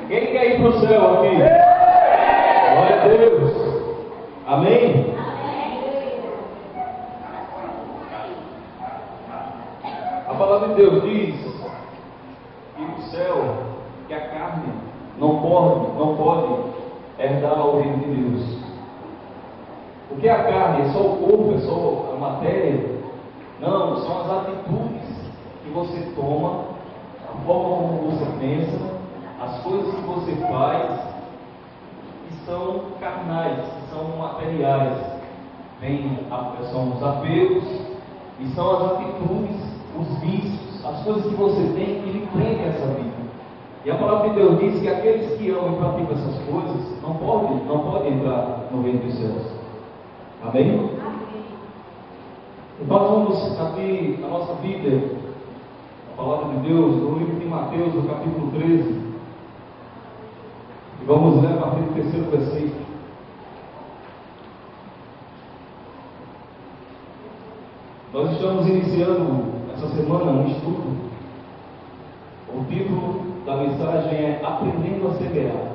Quem quer ir para o céu aqui? Glória a Deus. Amém? A palavra de Deus diz que o céu, que a carne não pode herdar o reino de Deus. O que é a carne? É só o corpo, é só a matéria? Não, são as atitudes que você toma, a forma como você pensa, as coisas que você faz, que são carnais, que são materiais. São os apegos, e são as atitudes, os vícios, as coisas que você tem que lhe prendem a essa vida. E a palavra de Deus diz que aqueles que amam e praticam essas coisas não podem entrar no reino dos céus. Amém? Nós vamos abrir a nossa Bíblia, a palavra de Deus, no livro de Mateus, no capítulo 13. E vamos ler a partir do 3º versículo. Nós estamos iniciando essa semana um estudo. O título da mensagem é Aprendendo a Semear.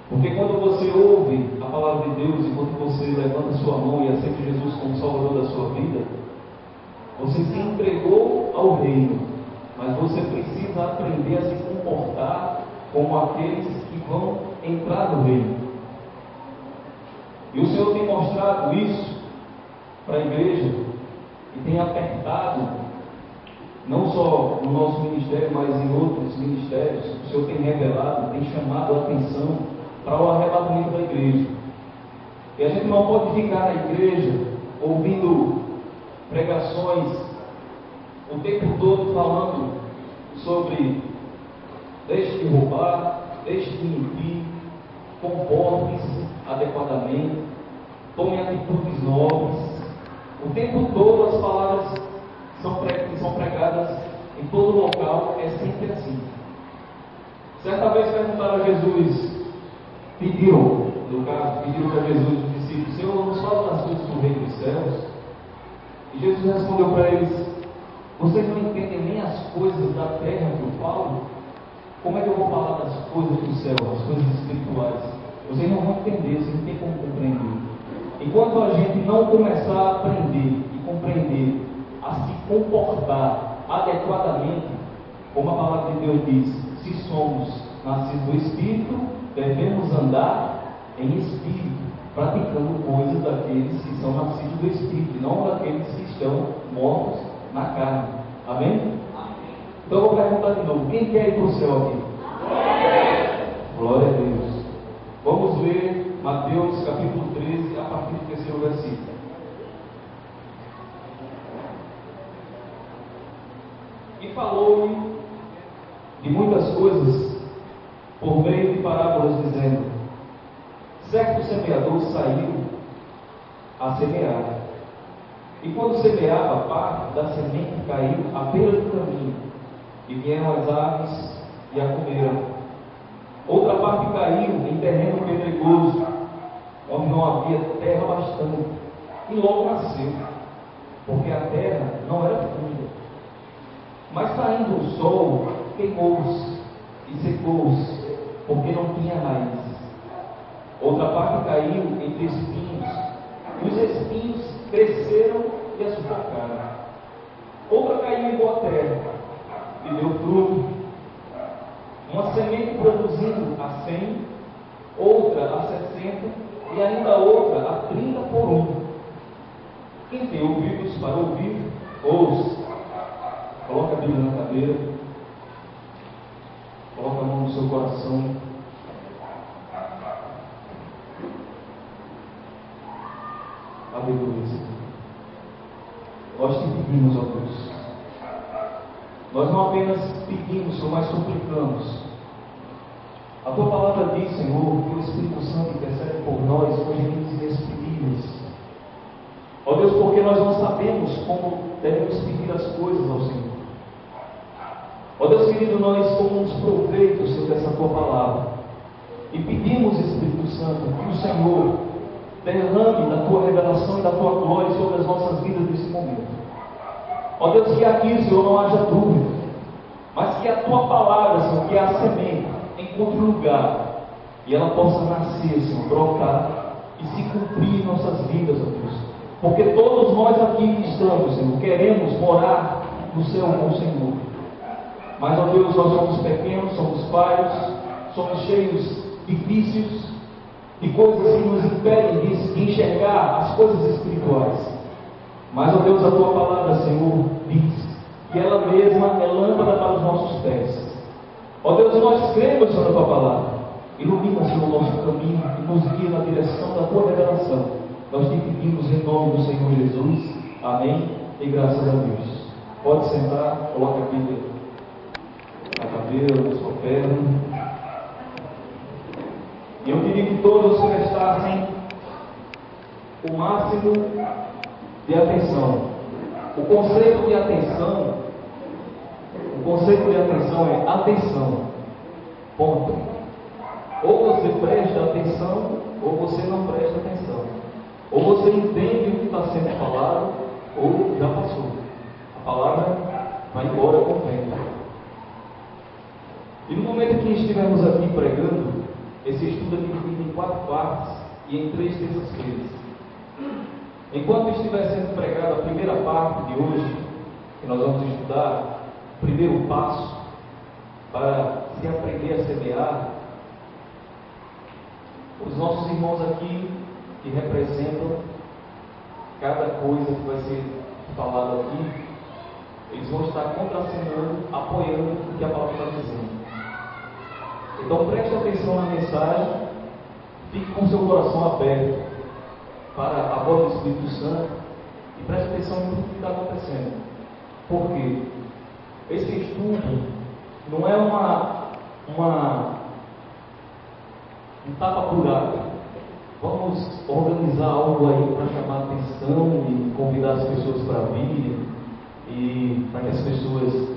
Porque quando você ouve a palavra de Deus e quando você levanta sua mão e aceita Jesus como Salvador da sua vida, você se entregou ao reino, mas você precisa aprender a se comportar como aqueles que vão entrar no reino. E o Senhor tem mostrado isso para a igreja e tem apertado, não só no nosso ministério, mas em outros ministérios. O Senhor tem revelado, tem chamado a atenção para o arrebatamento da igreja. E a gente não pode ficar na igreja ouvindo pregações o tempo todo falando sobre deixe de roubar, deixe de mentir, comporte-se adequadamente, tome atitudes nobres. O tempo todo as palavras que são pregadas em todo local é sempre assim. Certa vez perguntaram a Jesus, pediram para Jesus, os discípulos, Senhor, nos fala das coisas do reino dos céus. E Jesus respondeu para eles, vocês não entendem nem as coisas da terra que eu falo? Como é que eu vou falar das coisas do céu, as coisas espirituais? Vocês não vão entender, vocês não têm como compreender. Enquanto a gente não começar a aprender e compreender, a se comportar adequadamente, como a palavra de Deus diz, se somos nascidos do Espírito, devemos andar em Espírito, praticando coisas daqueles que são nascidos do Espírito, não daqueles que estão mortos na carne. Amém? Amém. Então eu vou perguntar de novo, quem quer ir para o céu aqui? Glória a Deus. Vamos ler Mateus capítulo 13, a partir do 3º versículo. E falou-lhe de muitas coisas por meio de parábolas, dizendo, certo semeador saiu a semear, e quando semeava, parte da semente caiu à beira do caminho, e vieram as aves e a comeram. Outra parte caiu em terreno pedregoso, onde não havia terra bastante, e logo nasceu, porque a terra não era funda. Mas saindo o sol, queimou-os e secou-os, porque não tinha raízes. Outra parte caiu entre espinhos, e os espinhos cresceram e a sufocaram. Outra caiu em boa terra, e deu fruto, uma semente produzindo a 100, outra a 60, e ainda outra a 30 por 1. Quem tem ouvidos para ouvir, ouça. Coloca a Bíblia na cadeira, coloca a mão no seu coração. Aleluia, Senhor. Nós te pedimos, ó Deus. Nós não apenas pedimos, Senhor, mas suplicamos. A tua palavra diz, Senhor, que o Espírito Santo intercede por nós com gemidos inexprimíveis. Ó Deus, porque nós não sabemos como devemos pedir as coisas ao Senhor. Ó Deus querido, nós tomamos proveito, Senhor, dessa tua palavra. E pedimos, Espírito Santo, que o Senhor derrame da tua revelação e da tua glória sobre as nossas vidas nesse momento. Ó Deus, que aqui, Senhor, não haja dúvida, mas que a tua palavra, Senhor, que é a semente, encontre lugar e ela possa nascer, Senhor, brotar e se cumprir em nossas vidas, ó Deus. Porque todos nós aqui estamos, Senhor, queremos morar no céu com o Senhor. Mas, ó Deus, nós somos pequenos, somos falhos, somos cheios de vícios, de coisas que nos impedem de enxergar as coisas espirituais. Mas, ó Deus, a tua palavra, Senhor, diz que ela mesma é lâmpada para os nossos pés. Ó Deus, nós cremos, Senhor, na tua palavra. Ilumina, Senhor, o nosso caminho e nos guia na direção da tua revelação. Nós te pedimos em nome do Senhor Jesus. Amém. E graças a Deus. Pode sentar, coloca aqui na cadeira, na sua perna. E eu queria que todos prestassem o máximo de atenção. O conceito de atenção é atenção. Ponto. Ou você presta atenção, ou você não presta atenção. Ou você entende o que está sendo falado, ou já passou. A palavra vai embora com o vento. E no momento que estivermos aqui pregando, esse estudo é dividido em 4 partes e em 3 terças-feiras. Enquanto estiver sendo pregada a primeira parte de hoje, que nós vamos estudar o primeiro passo para se aprender a semear, os nossos irmãos aqui, que representam cada coisa que vai ser falada aqui, eles vão estar contracenando, apoiando o que a palavra está dizendo. Então preste atenção na mensagem, fique com seu coração aberto para a voz do Espírito Santo e preste atenção em tudo que está acontecendo. Por quê? Esse estudo não é um tapa-buraco. Vamos organizar algo aí para chamar a atenção e convidar as pessoas para virem e para que as pessoas,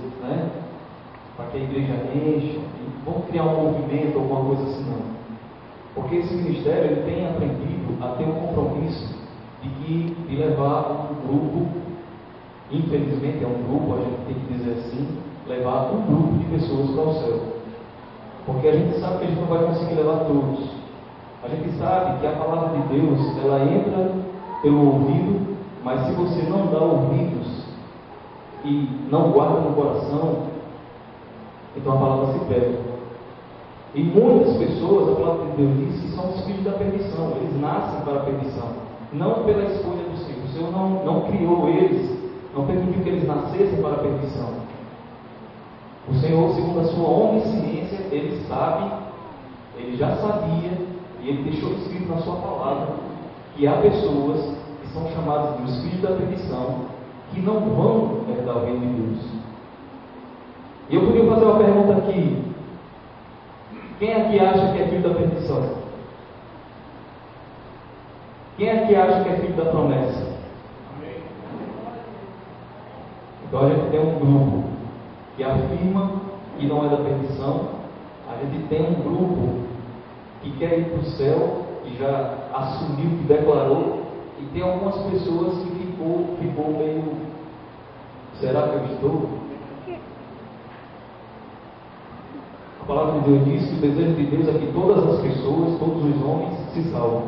para que a igreja encha, e vamos criar um movimento, alguma coisa assim, não. Porque esse ministério ele tem aprendido a ter um compromisso de levar um grupo, infelizmente é um grupo, a gente tem que dizer assim, levar um grupo de pessoas para o céu. Porque a gente sabe que a gente não vai conseguir levar todos. A gente sabe que a palavra de Deus, ela entra pelo ouvido, mas se você não dá ouvidos e não guarda no coração, então a palavra se perde. E muitas pessoas, a palavra de Deus diz que são os filhos da perdição. Eles nascem para a perdição, não pela escolha do Senhor. O Senhor não criou eles, não permitiu que eles nascessem para a perdição. O Senhor, segundo a sua onisciência, Ele sabe, Ele já sabia, e Ele deixou escrito na sua palavra que há pessoas que são chamadas de os filhos da perdição, que não vão herdar o reino de Deus. E eu podia fazer uma pergunta aqui: quem aqui acha que é filho da perdição? Quem aqui acha que é filho da promessa? Então a gente tem um grupo que afirma que não é da perdição, a gente tem um grupo que quer ir para o céu, que já assumiu, que declarou, e tem algumas pessoas que ficou meio, será que eu estou? A palavra de Deus diz que o desejo de Deus é que todas as pessoas, todos os homens se salvem.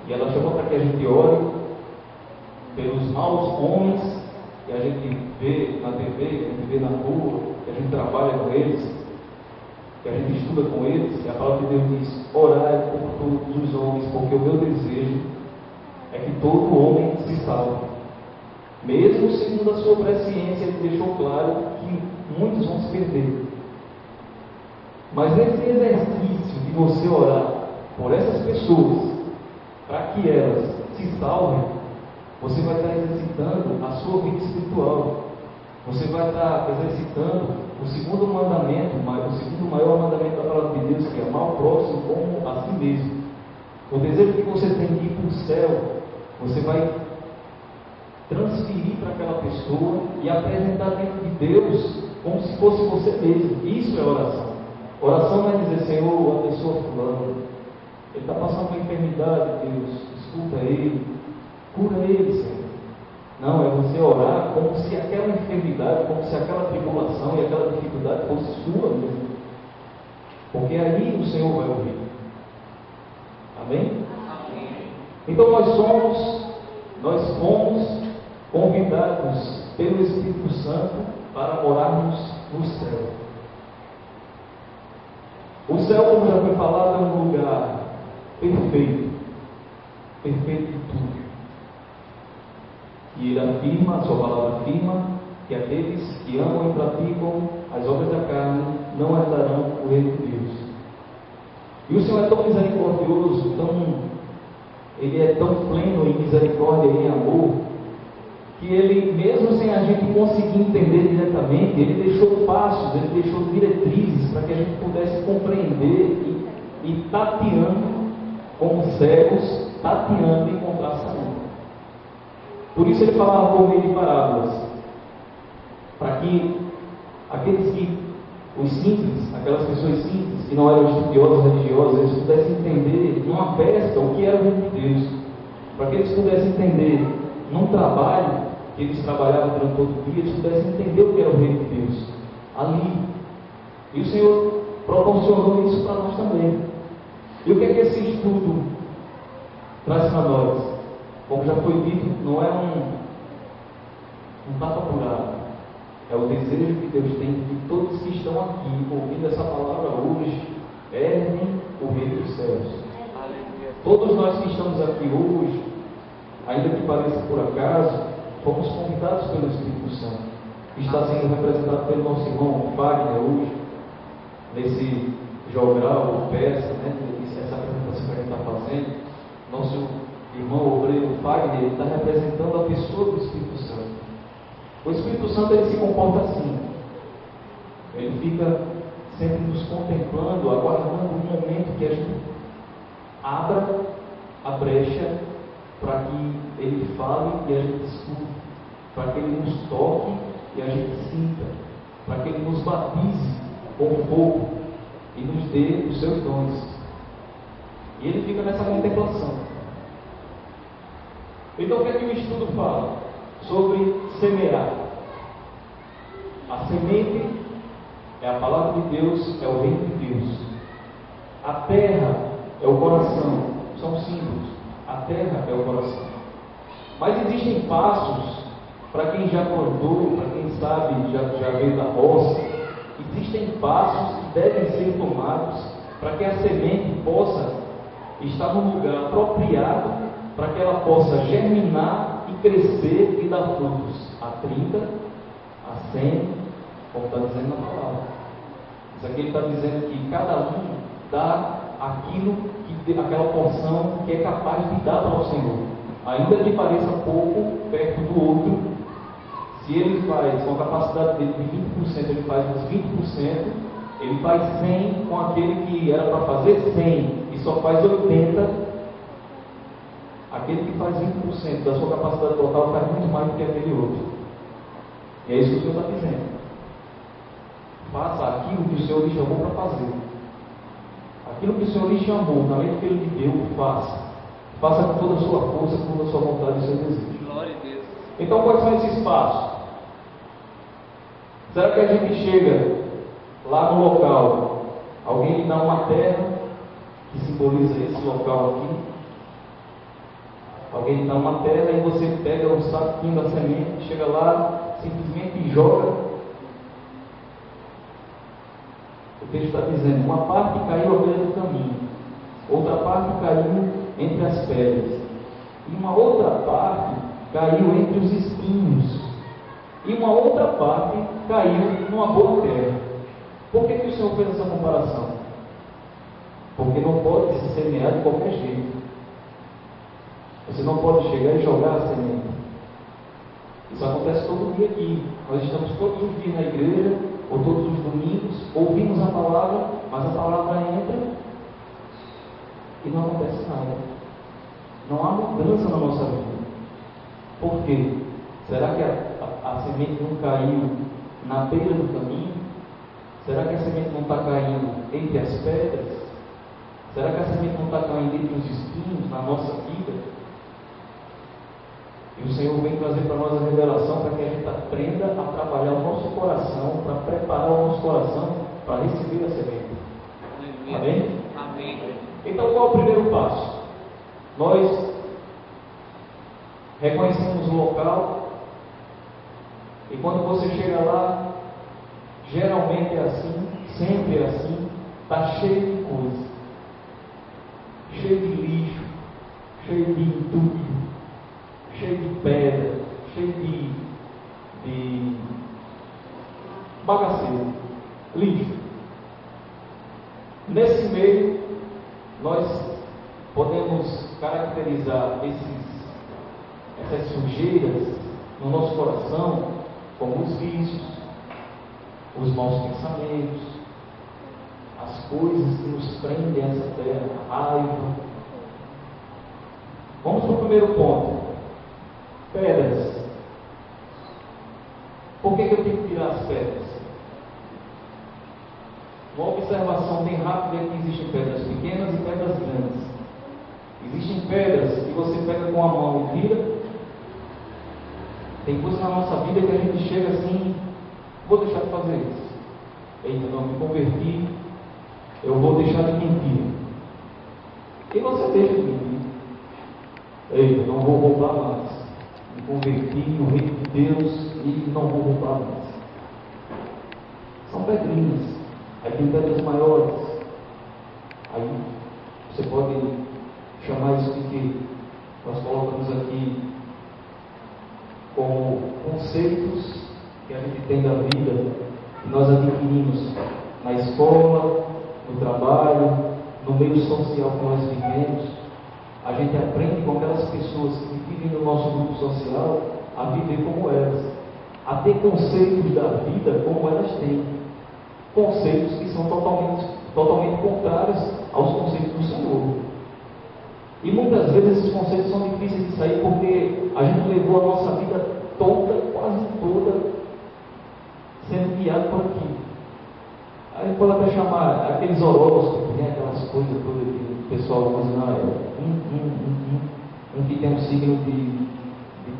E ela chama para que a gente ore pelos maus homens que a gente vê na TV, que a gente vê na rua, que a gente trabalha com eles, que a gente estuda com eles. E a palavra de Deus diz: orai por todos os homens, porque o meu desejo é que todo homem se salve. Mesmo segundo a sua presciência, ele deixou claro que muitos vão se perder. Mas nesse exercício de você orar por essas pessoas, para que elas se salvem, você vai estar exercitando a sua vida espiritual. Você vai estar exercitando o segundo mandamento, o segundo maior mandamento da palavra de Deus, que é amar o próximo como a si mesmo. O desejo que você tem de ir para o céu, você vai transferir para aquela pessoa e apresentar diante de Deus como se fosse você mesmo. Isso é oração. Oração não é dizer: Senhor, abençoa fulano, ele está passando por enfermidade, Deus, escuta ele, cura ele, Senhor. Não, é você orar como se aquela enfermidade, como se aquela tribulação e aquela dificuldade fosse sua mesmo. Porque aí o Senhor vai ouvir. Amém? Então nós fomos convidados pelo Espírito Santo para morarmos no céu. O céu, como já foi falado, é um lugar perfeito, perfeito de tudo. E ele afirma, a sua palavra afirma, que aqueles que amam e praticam as obras da carne não herdarão o reino de Deus. E o Senhor é tão misericordioso, Ele é tão pleno em misericórdia e em amor, que Ele, mesmo sem a gente conseguir entender diretamente, Ele deixou passos, Ele deixou diretrizes para que a gente pudesse compreender e tateando, como cegos, tateando e encontrar saúde. Por isso Ele falava por meio de parábolas, para que os simples, aquelas pessoas simples, que não eram estudiosas, religiosas, eles pudessem entender numa festa o que era o reino de Deus, para que eles pudessem entender num trabalho que eles trabalhavam durante todo o dia, eles pudessem entender o que era o reino de Deus ali. E o Senhor proporcionou isso para nós também. E o que é que esse estudo traz para nós? Como já foi dito, não é um tapa furado. É o desejo que Deus tem de que todos que estão aqui, ouvindo essa palavra hoje, herdem o reino dos céus. Todos nós que estamos aqui hoje, ainda que pareça por acaso, fomos convidados pelo Espírito Santo, que está sendo representado pelo nosso irmão Wagner hoje, nesse jogral, peça, essa apresentação que a gente está fazendo. Nosso irmão obreiro Wagner está representando a pessoa do Espírito Santo. O Espírito Santo, ele se comporta assim. Ele fica sempre nos contemplando, aguardando um momento que a gente abra a brecha para que Ele fale e a gente escute, para que Ele nos toque e a gente sinta, para que Ele nos batize com fogo e nos dê os seus dons. E Ele fica nessa contemplação. Então o que é que o estudo fala? Sobre semear. A semente é a palavra de Deus, é o reino de Deus. A terra é o coração, são símbolos. A terra é o coração. Mas existem passos, para quem já plantou, para quem sabe, já veio da roça, existem passos que devem ser tomados para que a semente possa estar no lugar apropriado, para que ela possa germinar e crescer e dar frutos a 30, a 100, como está dizendo na palavra. Isso aqui ele está dizendo que cada um dá aquilo, aquela porção que é capaz de dar para o Senhor, ainda que pareça pouco perto do outro. Se ele faz com a capacidade dele de 20%, ele faz uns 20%, ele faz 100 com aquele que era para fazer 100 e só faz 80. Aquele que faz 20% da sua capacidade total faz muito mais do que aquele outro. E é isso que o Senhor está dizendo. Faça aquilo que o Senhor lhe chamou para fazer. Aquilo que o Senhor lhe chamou, na lei que Ele lhe deu, faça. Faça com toda a sua força, com toda a sua vontade e seu desejo. Glória a Deus. Então, quais são esses passos? Será que a gente chega lá no local, alguém lhe dá uma terra, que simboliza esse local aqui? Alguém lhe dá uma terra e você pega um saquinho da semente, chega lá, simplesmente joga. O texto está dizendo, uma parte caiu à beira do caminho, outra parte caiu entre as pedras, e uma outra parte caiu entre os espinhos, e uma outra parte caiu numa boa terra. Por que o Senhor fez essa comparação? Porque não pode se semear de qualquer jeito. Você não pode chegar e jogar a semente. Isso acontece todo dia aqui. Nós estamos todos os dias na igreja, ou todos os domingos, ouvimos a palavra, mas a palavra entra e não acontece nada. Não há mudança na nossa vida. Por quê? Será que a semente não caiu na beira do caminho? Será que a semente não está caindo entre as pedras? Será que a semente não está caindo entre os espinhos na nossa vida? E o Senhor vem trazer para nós a revelação para que a gente aprenda a trabalhar o nosso coração, para preparar o nosso coração para receber a semente. Amém? Amém. Então, qual é o primeiro passo? Nós reconhecemos o local, e quando você chega lá, geralmente é assim, sempre é assim, está cheio de coisa, cheio de lixo, cheio de entulho, cheio de pedra, cheio de bagaceiro, lixo. Nesse meio, nós podemos caracterizar essas sujeiras no nosso coração como os vícios, os maus pensamentos, as coisas que nos prendem a essa terra, a raiva. Vamos para o primeiro ponto: pedras. Por que eu tenho que tirar as pedras? Uma observação bem rápida é que existem pedras pequenas e pedras grandes. Existem pedras que você pega com a mão e tira. Tem coisas na nossa vida que a gente chega assim: vou deixar de fazer isso. Eita, não, me converti, eu vou deixar de mentir. E você deixa de mentir. Eita, não vou roubar mais. Me converti no reino de Deus e não vou roubar mais. São pedrinhas. Aí tem pedras maiores. Aí você pode chamar isso de que nós colocamos aqui como conceitos que a gente tem da vida, que nós adquirimos na escola, no trabalho, no meio social que nós vivemos. A gente aprende com aquelas pessoas que vivem no nosso grupo social a viver como elas, a ter conceitos da vida como elas têm, conceitos que são totalmente contrários aos conceitos do Senhor. E muitas vezes esses conceitos são difíceis de sair porque a gente levou a nossa vida toda, quase toda, sendo guiado por aqui. A gente pode até chamar aqueles horóscopos, né, aquelas coisas todas que o pessoal usa, um que tem um signo de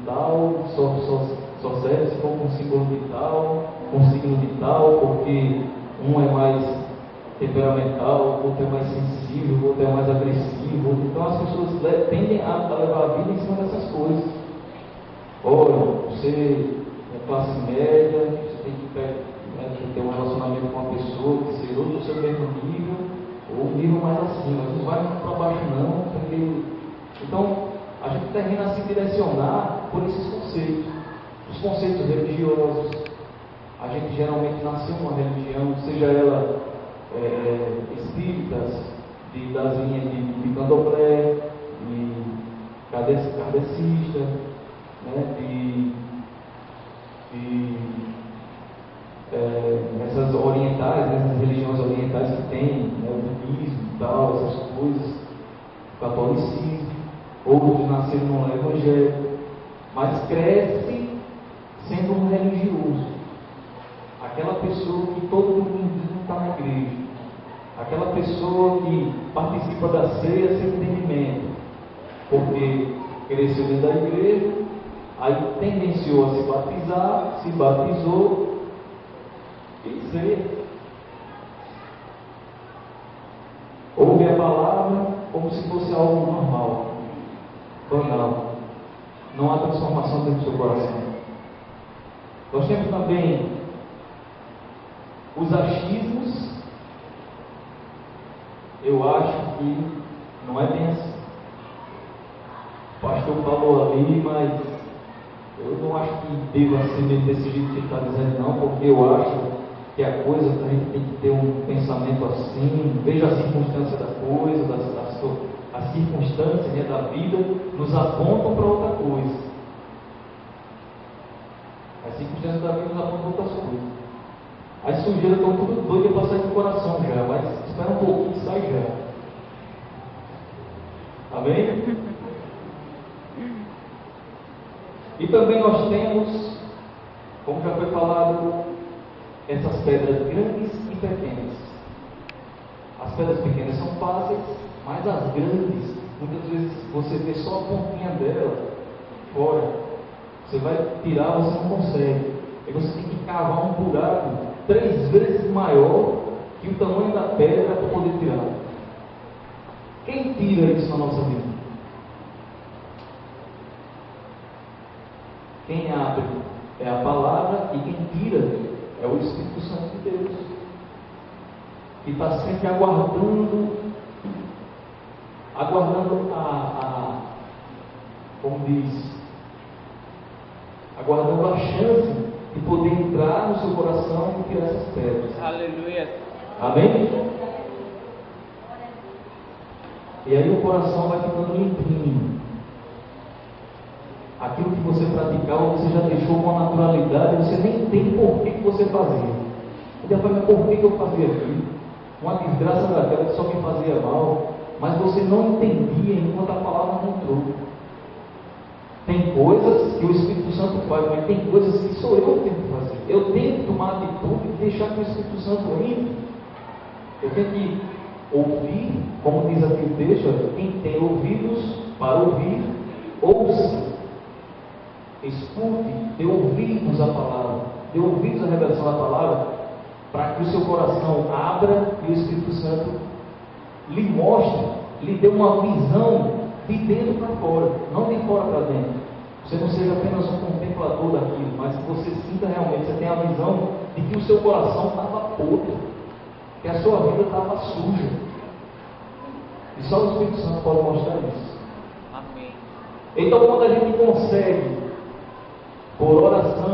tal, só serve se for com um símbolo de tal, com um signo de tal, porque um é mais temperamental, o outro é mais sensível, o outro é mais agressivo. Então as pessoas tendem a levar a vida em cima dessas coisas. Olha, você é classe média, você tem que ter um relacionamento com uma pessoa que seja ou do seu mesmo nível, ou um nível mais acima. Não vai muito para baixo não, porque... Então, a gente termina a se direcionar por esses conceitos. Os conceitos religiosos. A gente geralmente nasceu numa religião, seja ela espíritas, das linhas de candomblé, de kardecista, né, essas orientais, essas religiões orientais que tem, né, o budismo e tal, essas coisas, o catolicismo. Outros nasceram no evangelho, mas cresce sendo um religioso. Aquela pessoa que todo domingo está na igreja, aquela pessoa que participa da ceia sem entendimento, porque cresceu dentro da igreja, aí tendenciou a se batizar, se batizou e ceia. Ouve a palavra como se fosse algo normal, banal. Não há transformação dentro do seu coração. Nós temos também os achismos. Eu acho que não é bem assim. O pastor falou ali, mas eu não acho que deva ser desse jeito que ele está dizendo, não, porque eu acho que a coisa, a gente tem que ter um pensamento assim, veja a circunstância da coisa, as circunstâncias, né, da vida, nos apontam para outra coisa. As circunstâncias da vida nos apontam para outras coisas. As sujeiras estão tudo doidas para sair do coração já, mas espera um pouquinho e sai já. Amém? E também nós temos, como já foi falado, essas pedras grandes e pequenas. As pedras pequenas são fáceis, mas as grandes, muitas vezes você vê só a pontinha dela fora. Você vai tirar, você não consegue. Aí você tem que cavar um buraco 3 vezes maior que o tamanho da pedra para poder tirar. Quem tira isso na nossa vida? Quem abre é a palavra e quem tira é o Espírito Santo de Deus, que está sempre aguardando como diz, aguardando a chance de poder entrar no seu coração e tirar essas pedras. Aleluia. Amém? E aí o coração vai ficando limpinho. Aquilo que você praticava, você já deixou com a naturalidade, você nem tem por que você fazia. Você fala, mas por que eu fazia aquilo? Uma desgraça daquela que só me fazia mal, mas você não entendia enquanto a palavra não entrou. Tem coisas que o Espírito Santo faz, mas tem coisas que sou eu que tenho que fazer. Eu tenho que tomar atitude e deixar que o Espírito Santo entre. Eu tenho que ouvir, como diz aqui o texto, quem tem ouvidos para ouvir, ouça. Escute, dê ouvidos à palavra, dê ouvidos à revelação da palavra, para que o seu coração abra e o Espírito Santo lhe mostre, lhe dê uma visão de dentro para fora, não de fora para dentro. Você não seja apenas um contemplador daquilo, mas que você sinta realmente, você tenha a visão de que o seu coração estava podre, que a sua vida estava suja. E só o Espírito Santo pode mostrar isso. Amém. Então, quando a gente consegue, por oração,